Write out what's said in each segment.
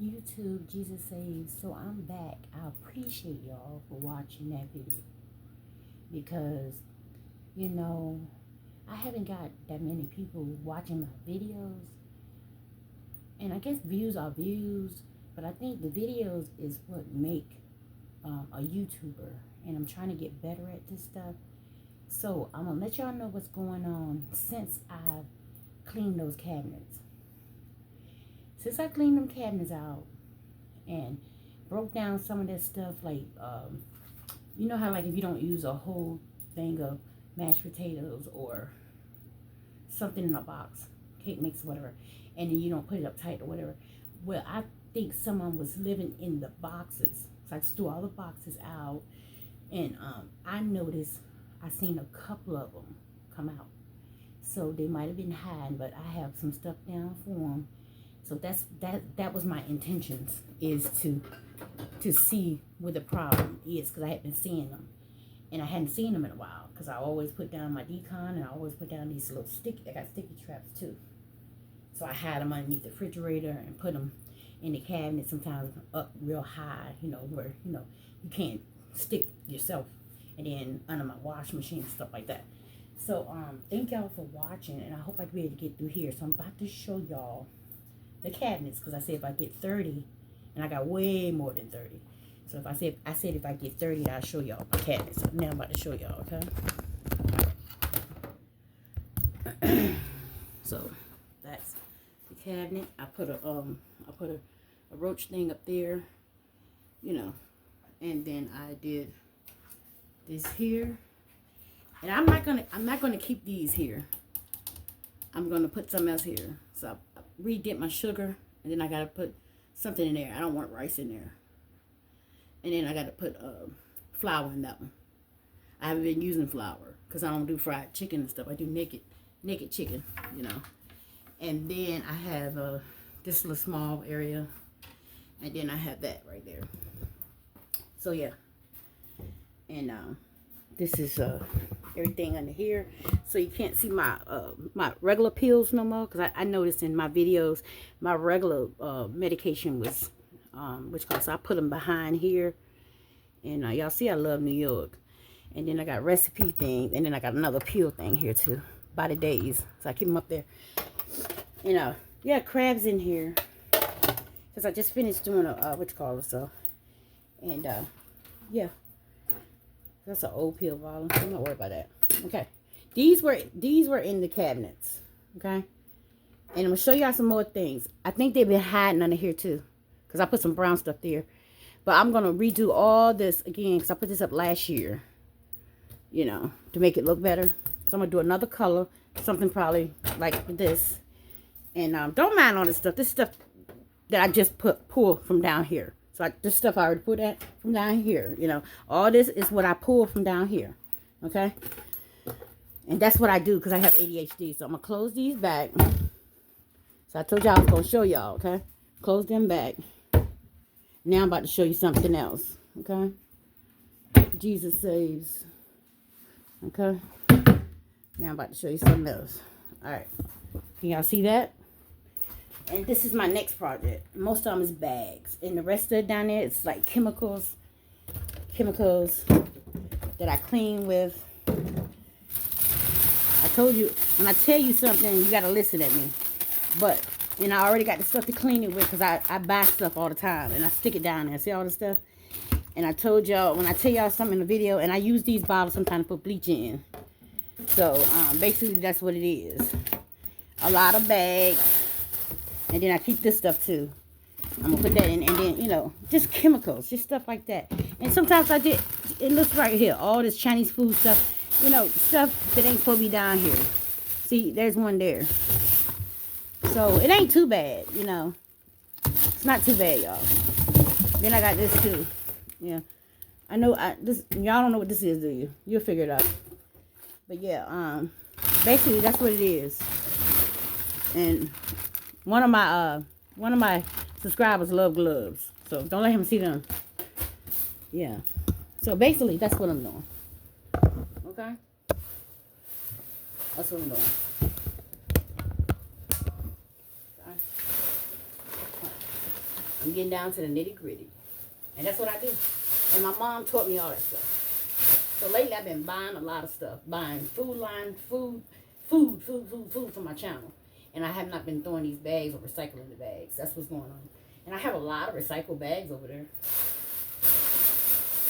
YouTube, Jesus Saves. So I'm back. I appreciate y'all for watching that video because, you know, I haven't got that many people watching my videos. And I guess views are views, but I think the videos is what make a YouTuber. And I'm trying to get better at this stuff. So I'm going to let y'all know what's going on since I've cleaned those cabinets. Since I cleaned them cabinets out and broke down some of that stuff, like, you know how, like, if you don't use a whole thing of mashed potatoes or something in a box, cake mix, whatever, and then you don't put it up tight or whatever. Well, I think someone was living in the boxes. So I just threw all the boxes out, and I noticed, I seen a couple of them come out. So they might have been hiding, but I have some stuff down for them. So that was my intentions, is to see where the problem is, because I had been seeing them, and I hadn't seen them in a while, because I always put down my decon, and I always put down these little I got sticky traps too. So I had them underneath the refrigerator and put them in the cabinet, sometimes up real high, you know, where, you know, you can't stick yourself, and then under my wash machine and stuff like that. So thank y'all for watching, and I hope I can be able to get through here. So I'm about to show y'all the cabinets, because I said if I get 30, and I got way more than 30. So if I said if I get 30, I'll show y'all my cabinets. So now I'm about to show y'all, okay? So that's the cabinet. I put a roach thing up there, you know, and then I did this here. And I'm not gonna keep these here. I'm gonna put something else here. So I redid my sugar, and then I gotta put something in there. I don't want rice in there. And then I gotta put flour in that one. I haven't been using flour because I don't do fried chicken and stuff. I do naked chicken, you know. And then I have this little small area, and then I have that right there. So yeah, and this is everything under here, so you can't see my my regular pills no more, because I noticed in my videos my regular medication was so I put them behind here, and y'all see I love New York. And then I got recipe thing, and then I got another pill thing here too, by the days, so I keep them up there. You know, yeah, crabs in here, because I just finished doing a so, and yeah, that's an old pill bottle. I'm not worried about that. Okay, these were in the cabinets. Okay, and I'm gonna show y'all some more things. I think they've been hiding under here too, because I put some brown stuff there. But I'm gonna redo all this again, because I put this up last year, you know, to make it look better. So I'm gonna do another color, something probably like this. And don't mind all this stuff. This stuff that I just pull from down here. So this stuff I already put that from down here. You know, all this is what I pull from down here. Okay? And that's what I do, because I have ADHD. So I'm going to close these back. So I told y'all I was going to show y'all. Okay? Close them back. Now I'm about to show you something else. Okay? Jesus Saves. Okay? Now I'm about to show you something else. Alright. Can y'all see that? And this is my next project. Most of them is bags. And the rest of it down there, it's like chemicals that I clean with. I told you, when I tell you something, you got to listen at me. But, and I already got the stuff to clean it with, because I buy stuff all the time. And I stick it down there. See all this stuff? And I told y'all, when I tell y'all something in the video, and I use these bottles sometimes to put bleach in. So, basically, that's what it is. A lot of bags. And then I keep this stuff too. I'm going to put that in. And then, you know, just chemicals. Just stuff like that. And sometimes it looks right here. All this Chinese food stuff. You know, stuff that ain't supposed to be down here. See, there's one there. So, it ain't too bad, you know. It's not too bad, y'all. Then I got this too. Yeah. I know, y'all don't know what this is, do you? You'll figure it out. But yeah, basically, that's what it is. And one of my subscribers love gloves, so don't let him see them. Yeah. So basically, that's what I'm doing. Okay. That's what I'm doing. I'm getting down to the nitty gritty. And that's what I do. And my mom taught me all that stuff. So lately I've been buying a lot of stuff. Buying food for my channel. And I have not been throwing these bags or recycling the bags. That's what's going on. And I have a lot of recycled bags over there.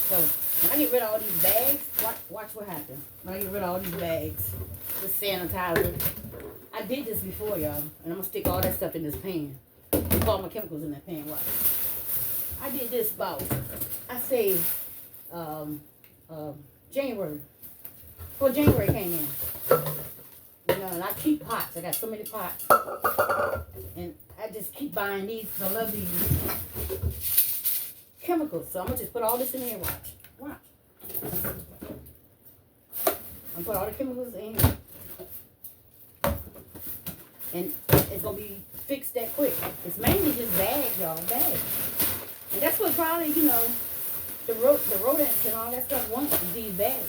So when I get rid of all these bags, watch what happens. When I get rid of all these bags with sanitizer. I did this before, y'all. And I'm going to stick all that stuff in this pan. Put all my chemicals in that pan. Watch. I did this about, I say, January. Well, January came in. You know, and I keep pots. I got so many pots. And I just keep buying these because I love these chemicals. So I'm going to just put all this in here. Watch. I'm going to put all the chemicals in here. And it's going to be fixed that quick. It's mainly just bags, y'all. Bags. And that's what probably, you know, the rodents and all that stuff want these bags.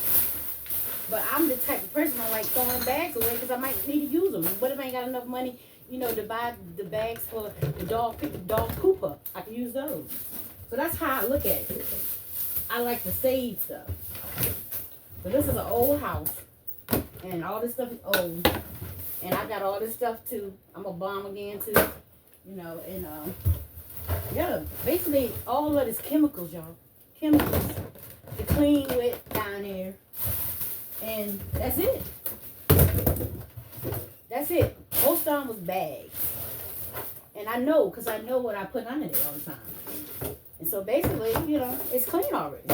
But I'm the type of person I like throwing bags away because I might need to use them. But if I ain't got enough money, you know, to buy the bags for the dog poop up, I can use those. So that's how I look at it. I like to save stuff. But this is an old house. And all this stuff is old. And I got all this stuff too. I'm going to bomb again too. You know, and yeah, basically all of this chemicals, y'all. Chemicals to clean with down here. And that's it. That's it. Most of them was bags. And I know, because I know what I put under there all the time. And so basically, you know, it's clean already.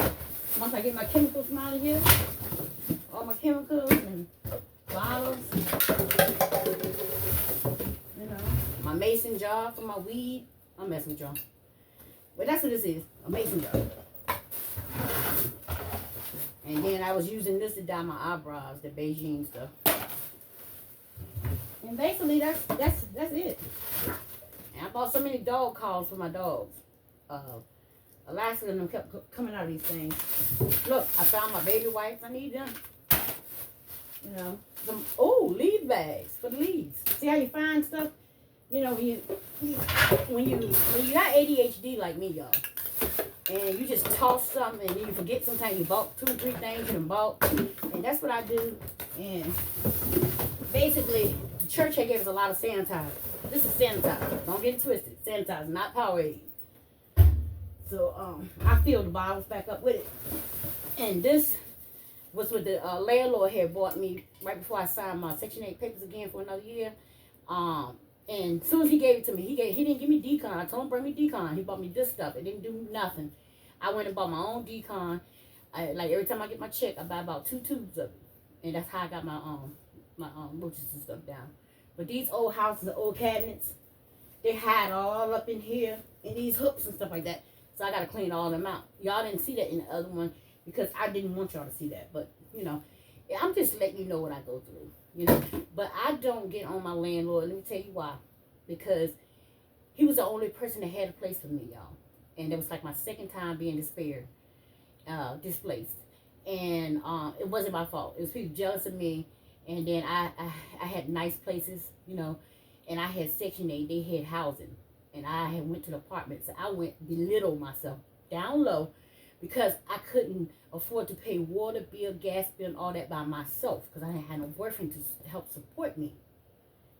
Once I get my chemicals from out of here, all my chemicals and bottles, you know, my mason jar for my weed. I'm messing with y'all. But that's what this is, a mason jar. And then I was using this to dye my eyebrows, the Beijing stuff. And basically that's it. And I bought so many dog collars for my dogs. Alaska and them kept coming out of these things. Look, I found my baby wipes. I need them. You know, some leaf bags for the leaves. See how you find stuff? You know, when you got ADHD like me, y'all, and you just toss something and you forget sometimes you bought 2 or 3 things you done bought, and that's what I do. And basically, the church had gave us a lot of sanitizer. This is sanitizer. Don't get it twisted. Sanitizer, not Powerade. So I filled the bottles back up with it. And this was what the landlord had bought me right before I signed my Section 8 papers again for another year. And as soon as he gave it to me, he didn't give me decon. I told him bring me decon. He bought me this stuff. It didn't do nothing. I went and bought my own decon. Like every time I get my check, I buy about 2 tubes of it, and that's how I got my roaches and stuff down. But these old houses, the old cabinets, they hide all up in here in these hooks and stuff like that. So I gotta clean all them out. Y'all didn't see that in the other one because I didn't want y'all to see that. But you know, I'm just letting you know what I go through. You know, but I don't get on my landlord. Let me tell you why. Because he was the only person that had a place for me, y'all. And it was like my second time being displaced. And it wasn't my fault. It was people jealous of me. And then I had nice places, you know. And I had Section 8. They had housing. And I had went to the apartments. I went belittled myself down low. Because I couldn't afford to pay water bill, gas bill, and all that by myself. Because I didn't have no boyfriend to help support me.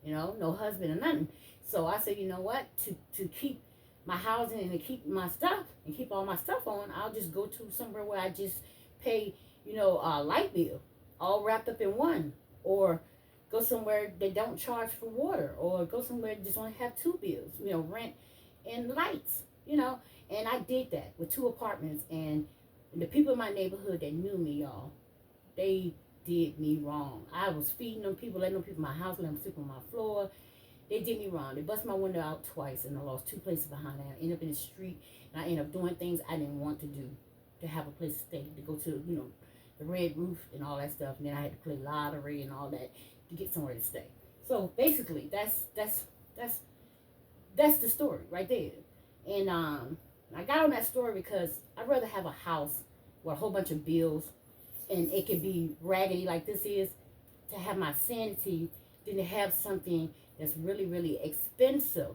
You know, no husband or nothing. So I said, you know what? To keep my housing and to keep my stuff and keep all my stuff on, I'll just go to somewhere where I just pay, you know, a light bill. All wrapped up in one. Or go somewhere they don't charge for water. Or go somewhere that just only have 2 bills. You know, rent and lights. You know. And I did that with 2 apartments. And the people in my neighborhood that knew me, y'all, they did me wrong. I was feeding them people, letting them people in my house, letting them sleep on my floor. They did me wrong. They busted my window out twice, and I lost 2 places behind that. I ended up in the street, and I ended up doing things I didn't want to do, to have a place to stay, to go to, you know, the red roof and all that stuff. And then I had to play lottery and all that to get somewhere to stay. So basically, that's the story right there. And I got on that story because I'd rather have a house with a whole bunch of bills and it could be raggedy like this is, to have my sanity, than to have something that's really, really expensive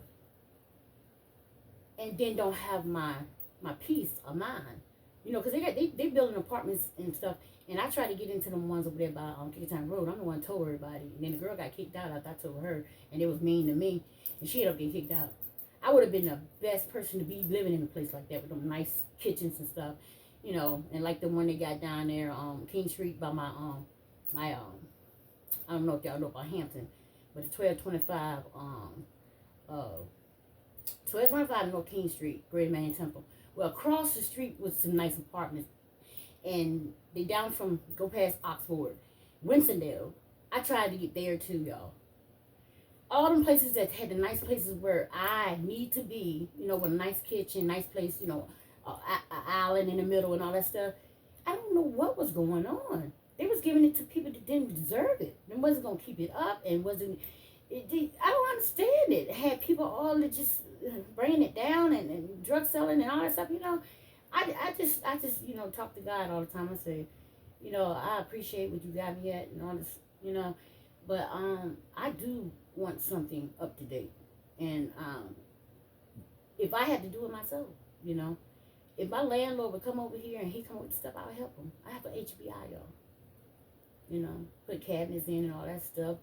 and then don't have my peace of mind. You know, because they building apartments and stuff. And I tried to get into them ones over there by Kickatown Road. I'm the one who told everybody. And then the girl got kicked out after I told her. And it was mean to me. And she ended up getting kicked out. I would have been the best person to be living in a place like that with them nice kitchens and stuff. You know, and like the one they got down there King Street by my I don't know if y'all know about Hampton, but it's 1225 1225 North King Street, Great Man Temple. Well, across the street was some nice apartments, and they down from go past Oxford, Winsondale. I tried to get there too, y'all. All them places that had the nice places where I need to be, you know, with a nice kitchen, nice place, you know, an island in the middle and all that stuff. I don't know what was going on. They was giving it to people that didn't deserve it. They wasn't gonna keep it up and wasn't. I don't understand it. Had people all that just bringing it down and drug selling and all that stuff. You know, I just you know talk to God all the time. I say, you know, I appreciate what you got me at and all this, you know, but I do want something up to date, and if I had to do it myself, you know, if my landlord would come over here and he come up with stuff, I would help him. I have an HBI, y'all. You know, put cabinets in and all that stuff,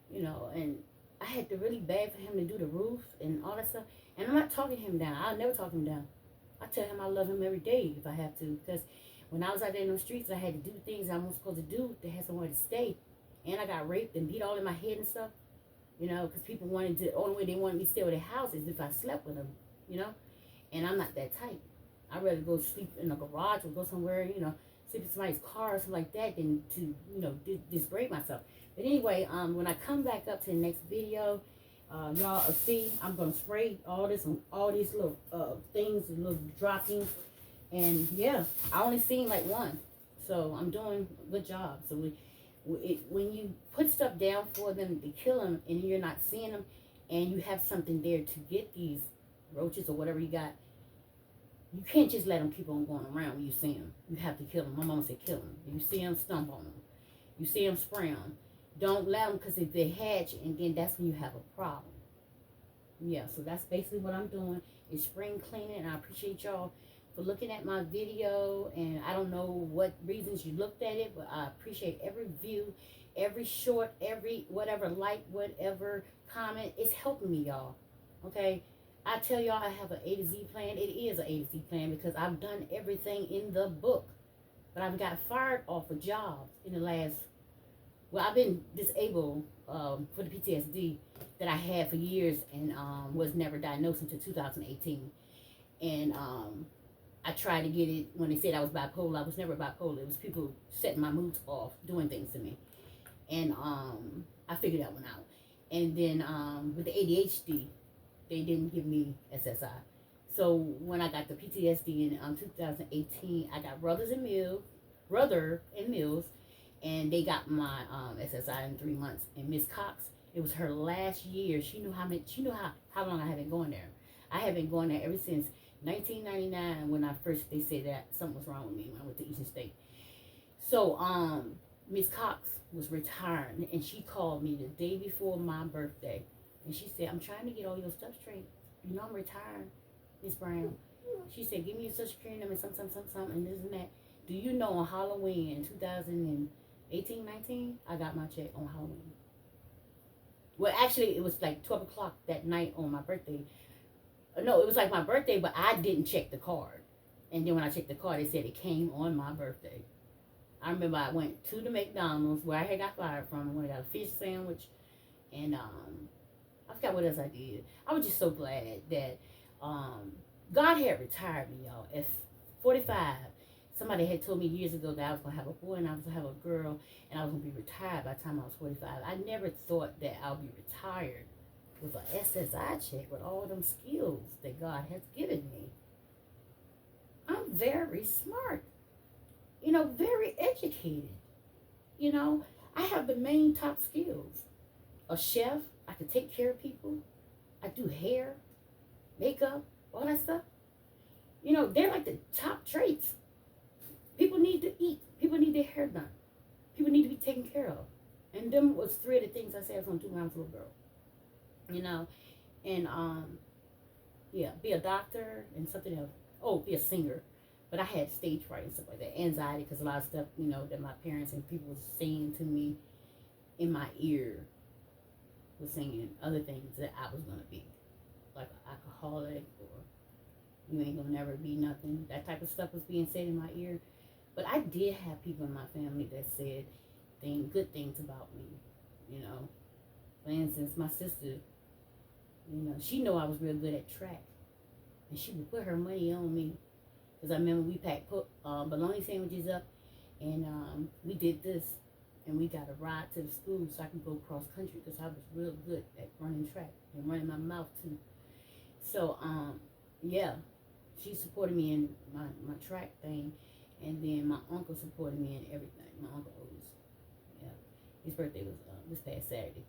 you know, and I had to really beg for him to do the roof and all that stuff. And I'm not talking him down. I'll never talk him down. I tell him I love him every day if I have to. Because when I was out there in the streets, I had to do things I wasn't supposed to do to have somewhere to stay. And I got raped and beat all in my head and stuff. You know, because people wanted to, the only way they wanted me to stay with their house is if I slept with them, you know. And I'm not that type. I'd rather go sleep in a garage or go somewhere, you know, sleep in somebody's car or something like that than to, you know, disgrace myself. But anyway, when I come back up to the next video, y'all will see I'm gonna spray all these little things, little droppings, and yeah, I only seen like one, so I'm doing a good job. So when you put stuff down for them to kill them, and you're not seeing them, and you have something there to get these roaches or whatever you got, you can't just let them keep on going around when you see them. You have to kill them. My mama said kill them. You see them, stomp on them. You see them, spray them. Don't let them, because if they hatch, and then that's when you have a problem. Yeah, so that's basically what I'm doing, is spring cleaning, and I appreciate y'all for looking at my video, and I don't know what reasons you looked at it, but I appreciate every view, every short, every whatever like, whatever comment. It's helping me, y'all. Okay? I tell y'all I have an A to Z plan. It is an A to Z plan because I've done everything in the book. But I've got fired off of jobs in the last, well, I've been disabled for the PTSD that I had for years, and was never diagnosed until 2018. And I tried to get it when they said I was bipolar. I was never bipolar. It was people setting my moods off, doing things to me. And I figured that one out. And then with the ADHD, they didn't give me SSI. So when I got the PTSD in 2018, I got Brother and Mills, and they got my SSI in 3 months. And Miss Cox, it was her last year. She knew how long I had been going there. I had been going there ever since 1999 when they said that something was wrong with me when I went to Eastern State. So Miss Cox was retiring, and she called me the day before my birthday. And she said, I'm trying to get all your stuff straight. You know I'm retired, Miss Brown. She said, give me your social security number, something, and this and that. Do you know on Halloween in 2018, 19, I got my check on Halloween. Well, actually, it was like 12 o'clock that night on my birthday. No, it was like my birthday, but I didn't check the card. And then when I checked the card, they said it came on my birthday. I remember I went to the McDonald's where I had got fired from. I got a fish sandwich, and I forgot what else I did. I was just so glad that God had retired me, y'all. At 45, somebody had told me years ago that I was going to have a boy and I was going to have a girl, and I was going to be retired by the time I was 45. I never thought that I would be retired with an SSI check with all them skills that God has given me. I'm very smart. You know, very educated. You know, I have the main top skills. A chef, I can take care of people. I do hair, makeup, all that stuff. You know, they're like the top traits. People need to eat. People need their hair done. People need to be taken care of. And them was 3 of the things I said I was going to do when I was a little girl. You know, and Yeah, be a doctor and something else. Oh, be a singer. But I had stage fright and stuff like that, anxiety, because a lot of stuff, that my parents and people was saying to me in my ear was saying other things that I was gonna be, like an alcoholic, or you ain't gonna never be nothing. That type of stuff was being said in my ear. But I did have people in my family that said good things about me. You know, for instance, my sister, she know I was real good at track, and she would put her money on me. Because I remember we packed bologna sandwiches up, and we did this, and we got a ride to the school so I could go cross country because I was real good at running track and running my mouth too. So, yeah, she supported me in my track thing, and then my uncle supported me in everything. My uncle Otis, yeah, his birthday was this past Saturday.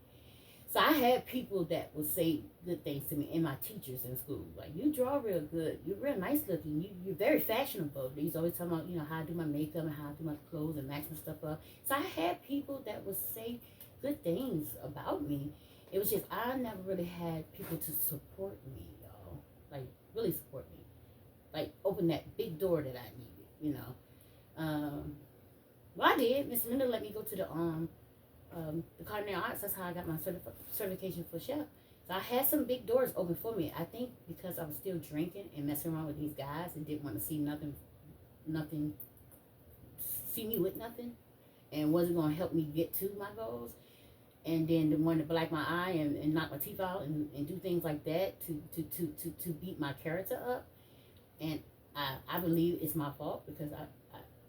So I had people that would say good things to me, and my teachers in school. Like, you draw real good. You're real nice looking. You're very fashionable. They used to always talk about, how I do my makeup and how I do my clothes and match my stuff up. So I had people that would say good things about me. It was just, I never really had people to support me, y'all. Like, really support me. Like, open that big door that I needed, Well, I did. Miss Linda let me go to the culinary arts. That's how I got my certification for chef. So I had some big doors open for me. I think because I was still drinking and messing around with these guys and didn't want to see see me with nothing, and wasn't going to help me get to my goals. And then the one to black my eye and knock my teeth out and do things like that to beat my character up. And I believe it's my fault because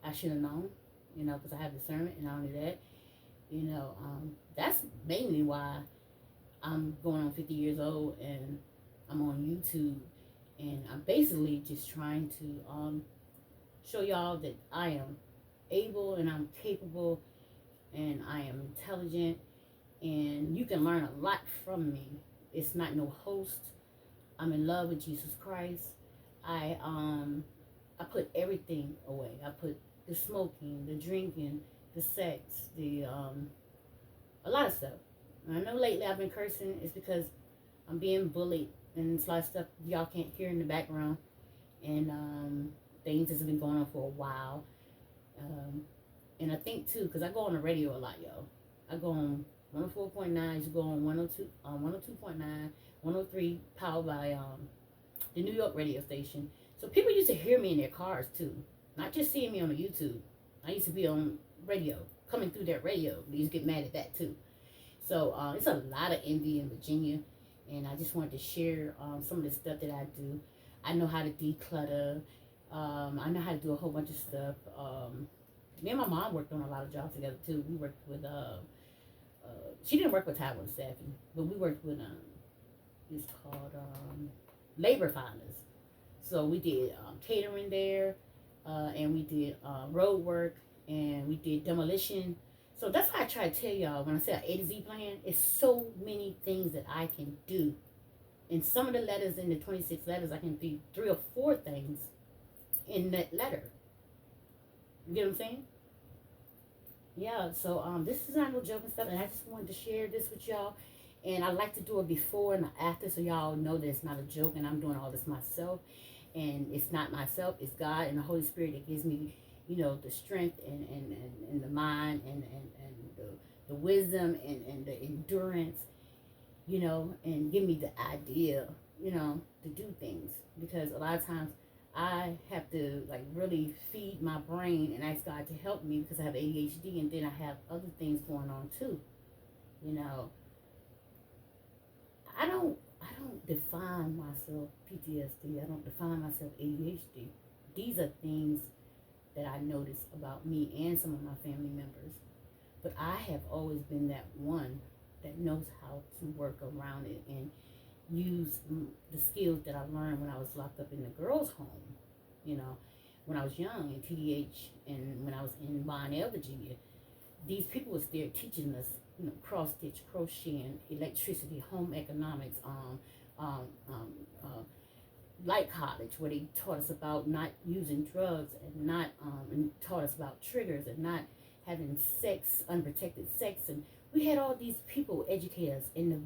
I should have known, because I have discernment, and not only that, that's mainly why I'm going on 50 years old and I'm on YouTube, and I'm basically just trying to show y'all that I am able and I'm capable and I am intelligent, and you can learn a lot from me. It's not no host. I'm in love with Jesus Christ. I put everything away. I put the smoking, the drinking, the sex, a lot of stuff. And I know lately I've been cursing. It's because I'm being bullied, and it's a lot of stuff y'all can't hear in the background, and things that's been going on for a while. And I think too, because I go on the radio a lot, yo. I go on 104.9. I used to go on 102, 102.9, 103, powered by the New York radio station. So people used to hear me in their cars too, not just seeing me on the YouTube. I used to be on radio, coming through that radio. They used to get mad at that too. So it's a lot of envy in Virginia, and I just wanted to share some of the stuff that I do. I know how to declutter. I know how to do a whole bunch of stuff. Me and my mom worked on a lot of jobs together too. We worked with she didn't work with Taiwan Staffing, but we worked with it's called Labor Finders. So we did catering there, and we did road work, and we did demolition. So that's why I try to tell y'all when I say an A to Z plan, it's so many things that I can do. In some of the letters, in the 26 letters, I can do 3 or 4 things in that letter. You get what I'm saying? Yeah, so this is not no joking stuff, and I just wanted to share this with y'all. And I like to do it before and after, so y'all know that it's not a joke, and I'm doing all this myself. And it's not myself, it's God and the Holy Spirit that gives me, the strength and the mind and the wisdom and the endurance, and give me the idea, to do things. Because a lot of times I have to really feed my brain and ask God to help me because I have ADHD, and then I have other things going on too. I don't define myself PTSD. I don't define myself ADHD. These are things that I notice about me and some of my family members. But I have always been that one that knows how to work around it and use the skills that I learned when I was locked up in the girls' home. When I was young in TDH and when I was in Bonnell, Virginia, these people were there teaching us, cross stitch, crocheting, electricity, home economics, Light College, where they taught us about not using drugs and not and taught us about triggers and not having sex, unprotected sex, and we had all these people educate us. And the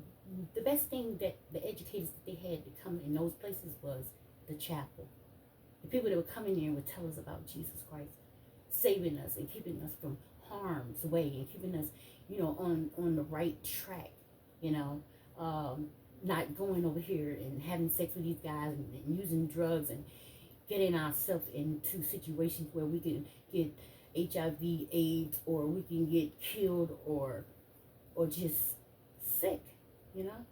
the best thing that the educators that they had to come in those places was the chapel. The people that would come in there and would tell us about Jesus Christ saving us and keeping us from harm's way and keeping us, on the right track, you know, not going over here and having sex with these guys and using drugs and getting ourselves into situations where we can get HIV, AIDS, or we can get killed or just sick, you know.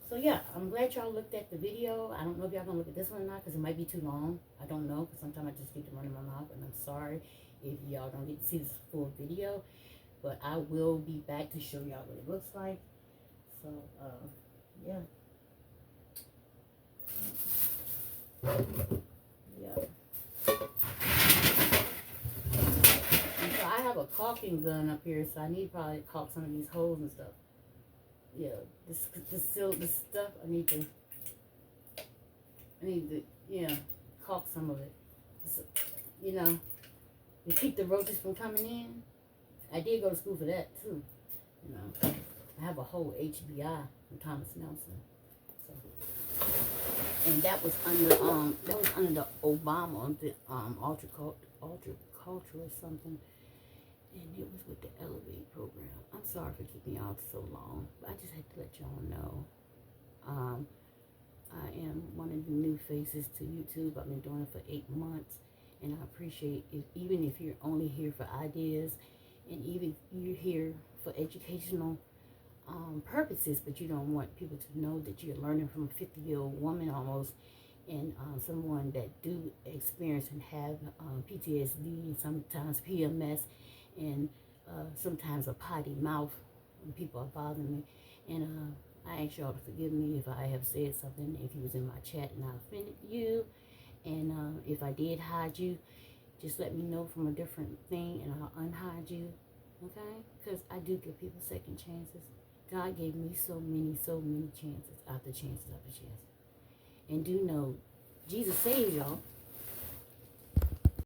So yeah, I'm glad y'all looked at the video. I don't know if y'all gonna look at this one or not because it might be too long. I don't know because sometimes I just get to run in my mouth, and I'm sorry if y'all don't get to see this full video. But I will be back to show y'all what it looks like. So yeah. Yeah. And so I have a caulking gun up here, so I need to probably caulk some of these holes and stuff. Yeah, this stuff I need to caulk some of it. So, to keep the roaches from coming in. I did go to school for that too. I have a whole HBI from Thomas Nelson. So, and that was under the Obama, the ultra culture or something. And it was with the Elevate program. I'm sorry for keeping y'all so long, but I just had to let y'all know. I am one of the new faces to YouTube. I've been doing it for 8 months, and I appreciate it, even if you're only here for ideas, and even if you're here for educational purposes, but you don't want people to know that you're learning from a 50-year-old woman almost, and someone that do experience and have PTSD and sometimes PMS, and sometimes a potty mouth when people are bothering me. And I ask y'all to forgive me if I have said something, if you was in my chat and I offended you. And if I did hide you, just let me know from a different thing and I'll unhide you, okay? Because I do give people second chances. God gave me so many chances after chances after chances. And do know, Jesus saved y'all.